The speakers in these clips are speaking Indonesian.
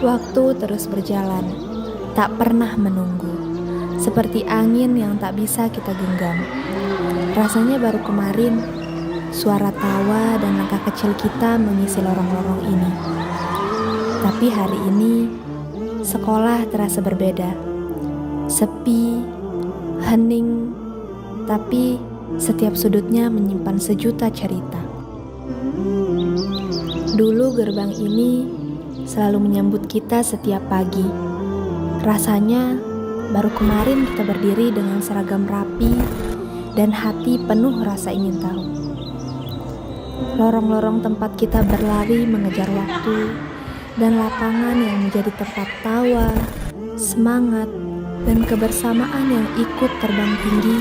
Waktu terus berjalan, tak pernah menunggu, seperti angin yang tak bisa kita genggam. Rasanya baru kemarin, suara tawa dan langkah kecil kita mengisi lorong-lorong ini. Tapi hari ini, sekolah terasa berbeda. Sepi, hening, tapi setiap sudutnya menyimpan sejuta cerita. Dulu gerbang ini selalu menyambut kita setiap pagi. Rasanya baru kemarin kita berdiri dengan seragam rapi dan hati penuh rasa ingin tahu. Lorong-lorong tempat kita berlari mengejar waktu dan lapangan yang menjadi tempat tawa, semangat, dan kebersamaan yang ikut terbang tinggi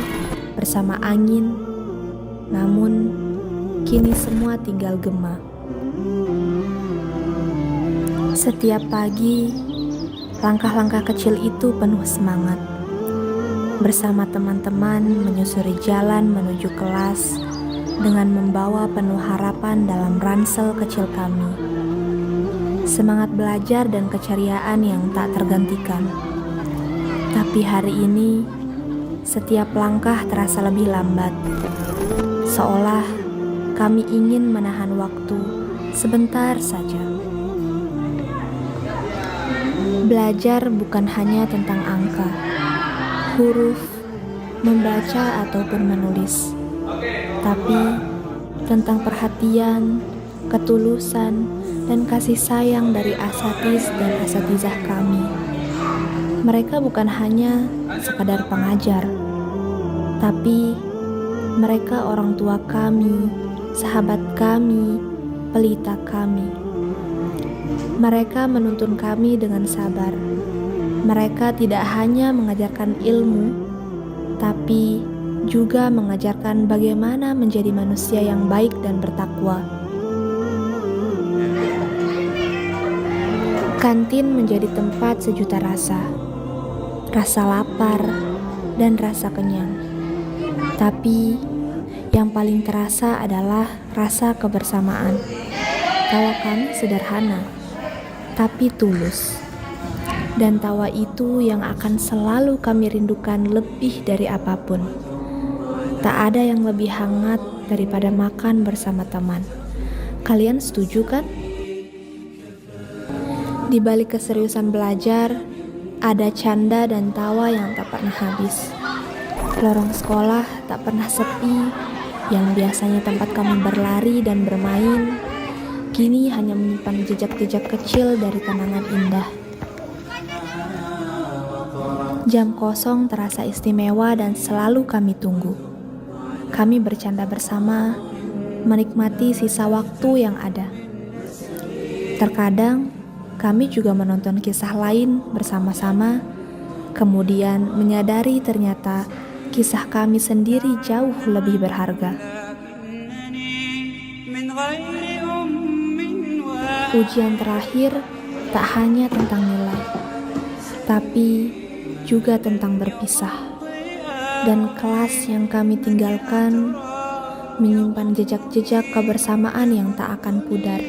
bersama angin. Namun, kini semua tinggal gema. Setiap pagi, langkah-langkah kecil itu penuh semangat. Bersama teman-teman menyusuri jalan menuju kelas dengan membawa penuh harapan dalam ransel kecil kami. Semangat belajar dan keceriaan yang tak tergantikan. Tapi hari ini, setiap langkah terasa lebih lambat. Seolah kami ingin menahan waktu sebentar saja. Belajar bukan hanya tentang angka, huruf, membaca ataupun menulis, tapi tentang perhatian, ketulusan, dan kasih sayang dari asatiz dan asatizah kami. Mereka bukan hanya sekadar pengajar, tapi mereka orang tua kami, sahabat kami, pelita kami. Mereka menuntun kami dengan sabar. Mereka tidak hanya mengajarkan ilmu, tapi juga mengajarkan bagaimana menjadi manusia yang baik dan bertakwa. Kantin menjadi tempat sejuta rasa lapar, dan rasa kenyang. Tapi yang paling terasa adalah rasa kebersamaan. Tawa kami sederhana, tapi tulus. Dan tawa itu yang akan selalu kami rindukan lebih dari apapun. Tak ada yang lebih hangat daripada makan bersama teman. Kalian setuju kan? Di balik keseriusan belajar, ada canda dan tawa yang tak pernah habis. Lorong sekolah tak pernah sepi, yang biasanya tempat kami berlari dan bermain, kini hanya menyimpan jejak-jejak kecil dari kenangan indah. Jam kosong terasa istimewa dan selalu kami tunggu. Kami bercanda bersama, menikmati sisa waktu yang ada. Terkadang, kami juga menonton kisah lain bersama-sama, kemudian menyadari ternyata kisah kami sendiri jauh lebih berharga. Ujian terakhir tak hanya tentang nilai, tapi juga tentang berpisah. Dan kelas yang kami tinggalkan menyimpan jejak-jejak kebersamaan yang tak akan pudar.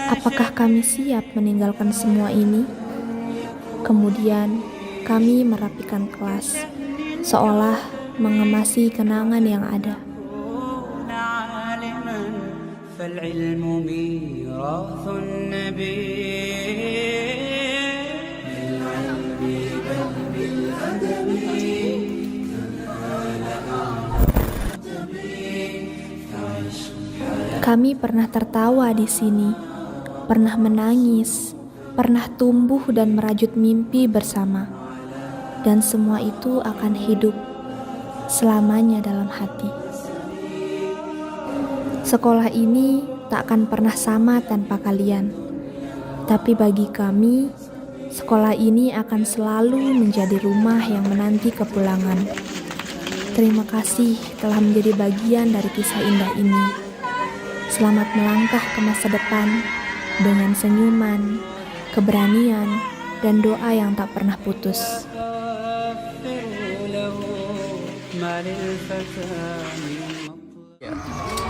Apakah kami siap meninggalkan semua ini? Kemudian kami merapikan kelas, seolah mengemasi kenangan yang ada. فالعلم ميراث النبي بالعلم بل بالأدب Kami pernah tertawa di sini, pernah menangis, pernah tumbuh dan merajut mimpi bersama. Dan semua itu akan hidup selamanya dalam hati. Sekolah ini tak akan pernah sama tanpa kalian. Tapi bagi kami, sekolah ini akan selalu menjadi rumah yang menanti kepulangan. Terima kasih telah menjadi bagian dari kisah indah ini. Selamat melangkah ke masa depan dengan senyuman, keberanian, dan doa yang tak pernah putus.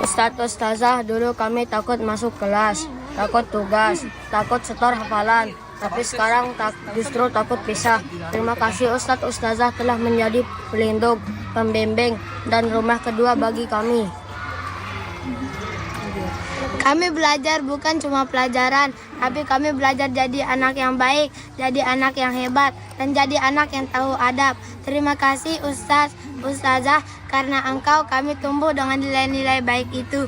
Ustadz Ustazah, dulu kami takut masuk kelas. takut tugas, takut setor hafalan. Tapi sekarang justru takut pisah. Terima kasih Ustadz Ustazah telah menjadi pelindung, pembimbing, dan rumah kedua bagi kami. Kami belajar bukan cuma pelajaran, tapi kami belajar jadi anak yang baik, jadi anak yang hebat, dan jadi anak yang tahu adab. Terima kasih Ustadz, Ustazah, karena engkau kami tumbuh dengan nilai-nilai baik itu.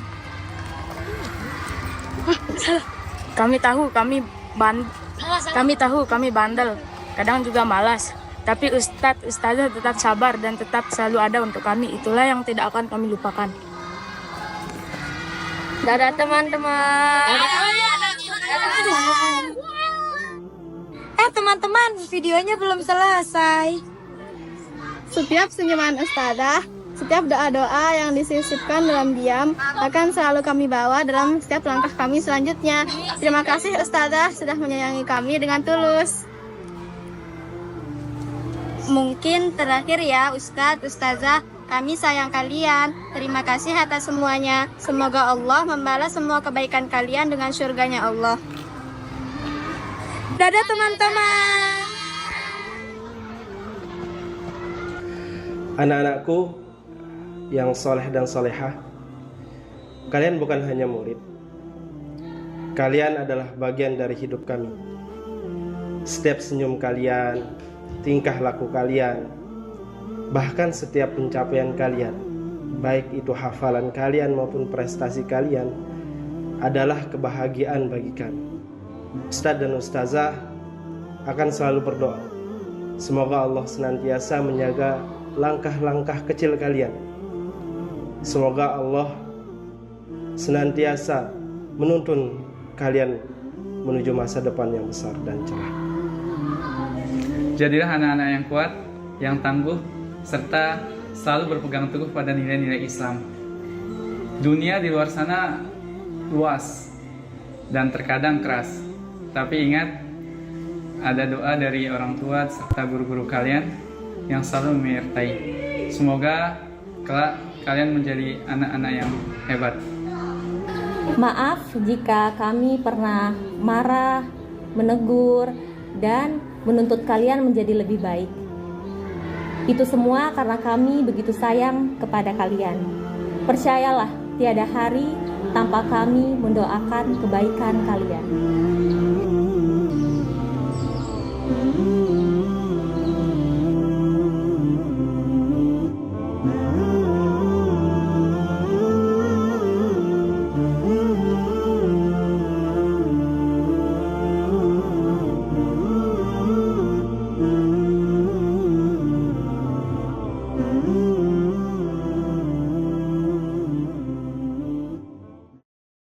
Kami tahu kami bandel, kadang juga malas. Tapi Ustadz, Ustazah tetap sabar dan tetap selalu ada untuk kami. Itulah yang tidak akan kami lupakan. Dadah teman-teman. Teman-teman, videonya belum selesai. Setiap senyuman Ustazah, setiap doa-doa yang disisipkan dalam diam akan selalu kami bawa dalam setiap langkah kami selanjutnya. Terima kasih Ustazah sudah menyayangi kami dengan tulus. Mungkin terakhir ya Ustadz, Ustazah, kami sayang kalian. Terima kasih atas semuanya. Semoga Allah membalas semua kebaikan kalian dengan surganya Allah. Dadah teman-teman. Anak-anakku yang soleh dan solehah, kalian bukan hanya murid. Kalian adalah bagian dari hidup kami. Setiap senyum kalian, tingkah laku kalian, bahkan setiap pencapaian kalian, baik itu hafalan kalian maupun prestasi kalian, adalah kebahagiaan bagi kami. Ustadz dan Ustazah akan selalu berdoa, semoga Allah senantiasa menjaga langkah-langkah kecil kalian. Semoga Allah senantiasa menuntun kalian menuju masa depan yang besar dan cerah. Jadilah anak-anak yang kuat, yang tangguh, serta selalu berpegang teguh pada nilai-nilai Islam. Dunia di luar sana luas dan terkadang keras. Tapi ingat, ada doa dari orang tua serta guru-guru kalian yang selalu menyertai. Semoga kelak kalian menjadi anak-anak yang hebat. Maaf jika kami pernah marah, menegur, dan menuntut kalian menjadi lebih baik. Itu semua karena kami begitu sayang kepada kalian. Percayalah, tiada hari tanpa kami mendoakan kebaikan kalian.